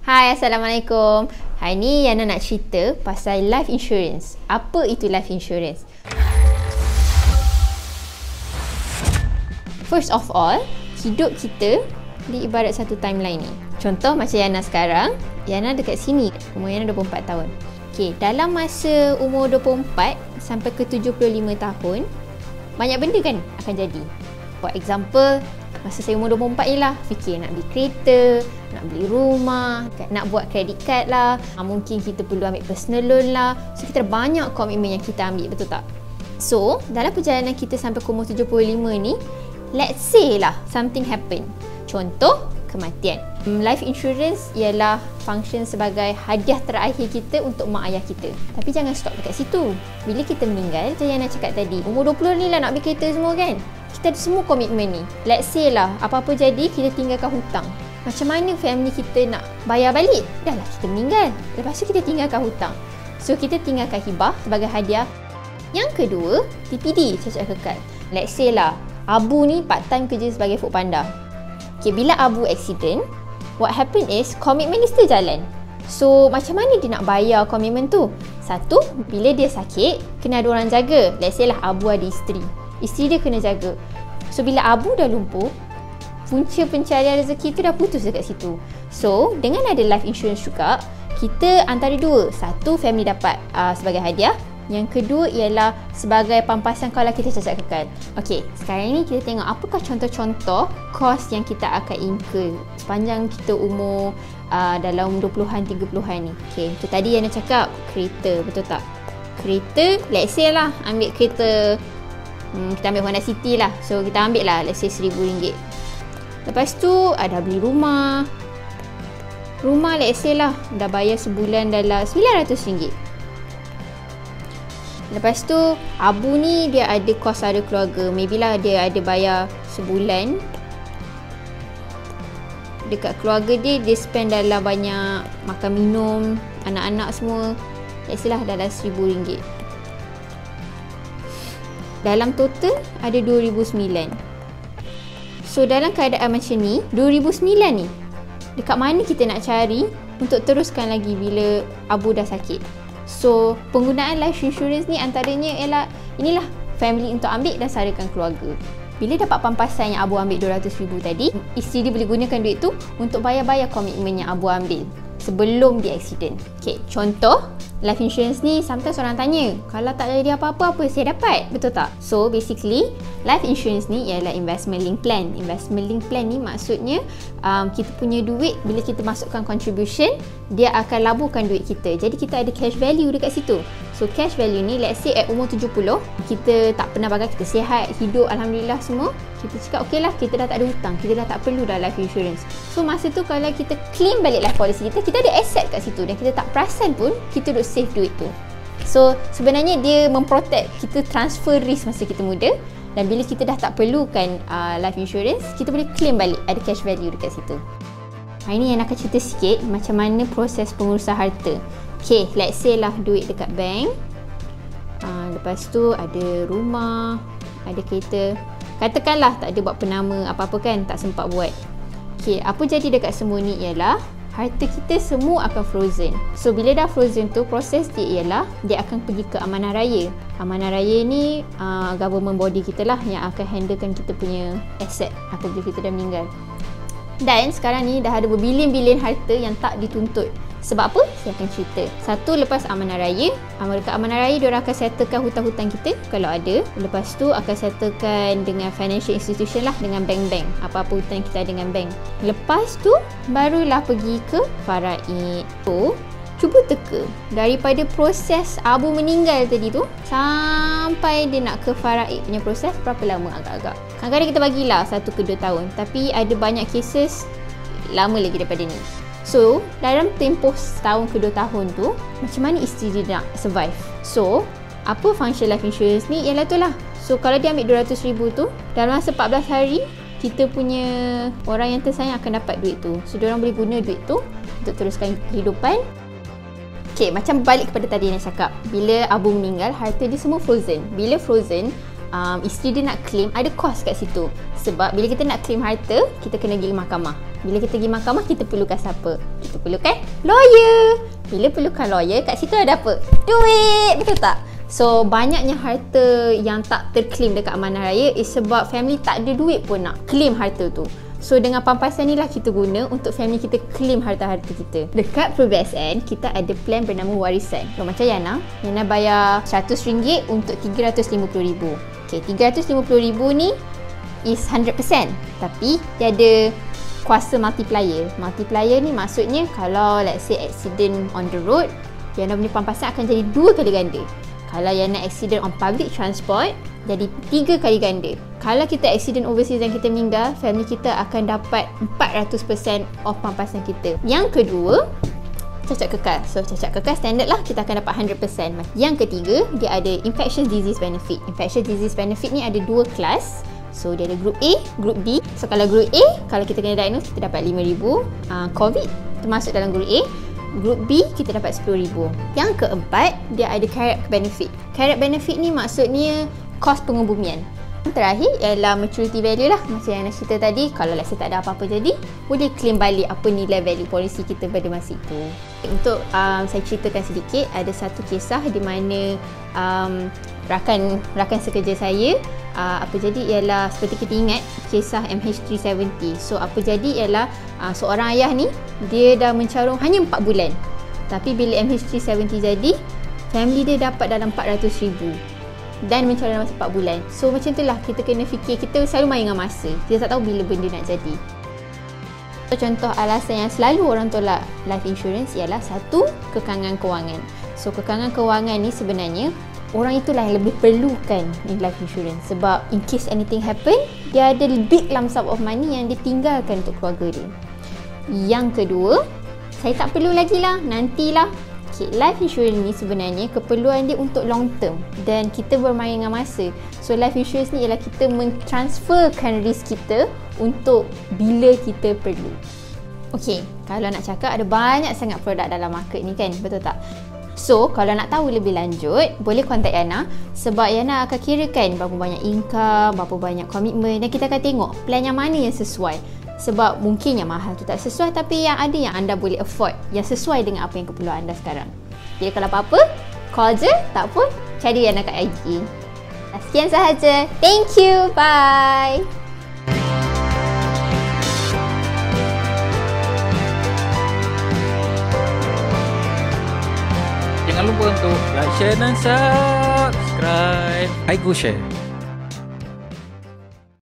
Hai, Assalamualaikum. Hari ni Yana nak cerita pasal life insurance. Apa itu life insurance? First of all, hidup kita diibarat satu timeline ni. Contoh macam Yana sekarang, Yana dekat sini, umur Yana 24 tahun. Okay, dalam masa umur 24 sampai ke 75 tahun, banyak benda kan akan jadi. For example, masa saya umur 24 ni lah, fikir nak beli kereta, nak beli rumah, nak buat credit card lah, mungkin kita perlu ambil personal loan lah. So kita ada banyak komitmen yang kita ambil, betul tak? So dalam perjalanan kita sampai ke umur 75 ni, let's say lah something happen. Contoh, kematian. Life insurance ialah function sebagai hadiah terakhir kita untuk mak ayah kita. Tapi jangan stop dekat situ. Bila kita meninggal, macam yang nak cakap tadi, umur 20 ni lah nak beli kereta semua kan? Kita ada semua komitmen ni. Let's say lah, apa-apa jadi, kita tinggalkan hutang. Macam mana family kita nak bayar balik? Dah lah kita meninggal. Lepas tu kita tinggalkan hutang. So kita tinggalkan hibah sebagai hadiah. Yang kedua, TPD, cacat kekal. Let's say lah, Abu ni part time kerja sebagai food panda. Okay, bila Abu accident, what happen is komitmen ni still jalan. So macam mana dia nak bayar komitmen tu? Satu, bila dia sakit, kena ada orang jaga. Let's say lah Abu ada isteri dia kena jaga. So bila Abu dah lumpuh, punca pencarian rezeki tu dah putus dekat situ. So dengan ada life insurance juga, kita antara dua. Satu, family dapat sebagai hadiah. Yang kedua ialah sebagai pampasan kalau kita cacat kekal. Okey, sekarang ni kita tengok apakah contoh-contoh kos yang kita akan incur sepanjang kita umur dalam 20-an, 30-an ni. Okey, itu tadi yang nak cakap kereta, betul tak? Kereta, let's say lah ambil kereta, kita ambil Honda City lah. So kita ambil lah let's say RM1,000. Lepas tu ada beli rumah. Rumah let's say lah dah bayar sebulan dalam RM900. Lepas tu Abu ni dia ada kos ada keluarga. Maybe lah dia ada bayar sebulan dekat keluarga dia spend dalam banyak makan minum, anak-anak semua. Let's say lah dalam RM1,000. Dalam total ada 2009. So dalam keadaan macam ni, 2009 ni dekat mana kita nak cari untuk teruskan lagi bila Abu dah sakit? So penggunaan life insurance ni antaranya ialah inilah family untuk ambil dan sarakan keluarga. Bila dapat pampasan yang Abu ambil RM200,000 tadi, isteri dia boleh gunakan duit tu untuk bayar-bayar komitmen yang Abu ambil sebelum dia accident. Okay, contoh life insurance ni sometimes orang tanya, kalau tak jadi apa-apa, apa saya dapat? Betul tak? So basically life insurance ni ialah investment link plan. Investment link plan ni maksudnya kita punya duit, bila kita masukkan contribution, dia akan laburkan duit kita. Jadi kita ada cash value dekat situ. So cash value ni let's say at umur 70, kita tak pernah bagai, kita sihat, hidup Alhamdulillah semua, kita cakap okey lah, kita dah tak ada hutang, kita dah tak perlu dah life insurance. So masa tu kalau kita claim balik life policy kita ada asset kat situ dan kita tak perasan pun kita duk save duit tu. So sebenarnya dia memprotect kita, transfer risk masa kita muda, dan bila kita dah tak perlukan life insurance, kita boleh claim balik, ada cash value dekat situ. Hari ni yang nak cerita sikit macam mana proses pengurusan harta. Okay, let's say lah duit dekat bank, lepas tu ada rumah, ada kereta, katakanlah tak ada buat penama apa-apa kan, tak sempat buat. Okay, apa jadi dekat semua ni ialah harta kita semua akan frozen. So bila dah frozen tu, proses dia ialah dia akan pergi ke amanah raya. Amanah raya ni government body kita lah yang akan handlekan kita punya asset apabila kita dah meninggal. Dan sekarang ni dah ada berbilion-bilion harta yang tak dituntut. Sebab apa? Saya akan cerita. Satu, lepas amanah raya, dekat amanah raya diorang akan settlekan hutang-hutang kita kalau ada. Lepas tu akan settlekan dengan financial institution lah, dengan bank-bank, apa-apa hutang kita ada dengan bank. Lepas tu barulah pergi ke faraid. So cuba teka daripada proses Abu meninggal tadi tu sampai dia nak ke faraid punya proses, berapa lama agak-agak? Kadang-kadang kita bagilah 1 ke 2 tahun, tapi ada banyak cases lama lagi daripada ni. So dalam tempoh setahun ke 2 tahun tu, macam mana isteri dia nak survive? So apa function life insurance ni? Ialah tu lah. So kalau dia ambil RM200,000 tu, dalam masa 14 hari kita punya orang yang tersayang akan dapat duit tu. So diorang boleh guna duit tu untuk teruskan kehidupan. Okay, macam balik kepada tadi yang cakap, bila Abu meninggal, harta dia semua frozen. Bila frozen, isteri dia nak claim, ada kos kat situ. Sebab bila kita nak claim harta, kita kena pergi mahkamah. Bila kita pergi mahkamah, kita perlukan siapa? Kita perlukan lawyer. Bila perlukan lawyer, kat situ ada apa? Duit, betul tak? So, banyaknya harta yang tak terklaim dekat amanah raya is sebab family tak ada duit pun nak claim harta tu. So, dengan pampasan ni lah kita guna untuk family kita claim harta-harta kita. Dekat ProBSN, kita ada plan bernama warisan. So, macam Yana bayar RM100 untuk RM350,000. Okay, RM350,000 ni is 100%. Tapi, dia ada kuasa multiplier. Multiplier ni maksudnya kalau let's say accident on the road, Yana punya pampasan akan jadi 2 kali ganda. Kalau Yana accident on public transport, jadi 3 kali ganda. Kalau kita accident overseas dan kita meninggal, family kita akan dapat 400% of pampasan kita. Yang kedua, cacat kekal. So, cacat kekal standard lah, kita akan dapat 100%. Yang ketiga, dia ada infectious disease benefit. Infectious disease benefit ni ada 2 kelas. So, dia ada group A, group B. So, kalau group A, kalau kita kena diagnose, kita dapat RM5,000. COVID termasuk dalam group A. Group B, kita dapat RM10,000. Yang keempat, dia ada carrot benefit. Carrot benefit ni maksudnya kos pengebumian. Yang terakhir ialah maturity value lah. Macam yang Ana cerita tadi, kalau let's say tak ada apa-apa jadi, boleh claim balik apa nilai value polisi kita pada masa itu. Untuk saya ceritakan sedikit, ada satu kisah di mana rakan sekerja saya, apa jadi ialah seperti kita ingat kisah MH370. So apa jadi ialah seorang ayah ni dia dah mencarung hanya 4 bulan. Tapi bila MH370 jadi, family dia dapat dalam 400,000 dan mencarung dalam masa 4 bulan. So macam itulah kita kena fikir, kita selalu main dengan masa. Kita tak tahu bila benda nak jadi. So, contoh alasan yang selalu orang tolak life insurance ialah satu, kekangan kewangan. So kekangan kewangan ni sebenarnya orang itulah yang lebih perlukan in life insurance. Sebab in case anything happen, dia ada big lump sum of money yang ditinggalkan untuk keluarga dia. Yang kedua, saya tak perlu lagi lah, nantilah. Okay, life insurance ni sebenarnya keperluan dia untuk long term dan kita bermain dengan masa. So life insurance ni ialah kita mentransferkan risk kita untuk bila kita perlu. Okay, kalau nak cakap ada banyak sangat produk dalam market ni kan, betul tak? So, kalau nak tahu lebih lanjut, boleh contact Yana sebab Yana akan kirakan berapa banyak income, berapa banyak komitmen dan kita akan tengok plan yang mana yang sesuai. Sebab mungkin yang mahal tu tak sesuai, tapi yang ada yang anda boleh afford, yang sesuai dengan apa yang keperluan anda sekarang. Jadi kalau apa-apa, call je, tak pun cari Yana kat IG. Sekian sahaja. Thank you. Bye. Jangan lupa untuk like, share dan subscribe. I go share.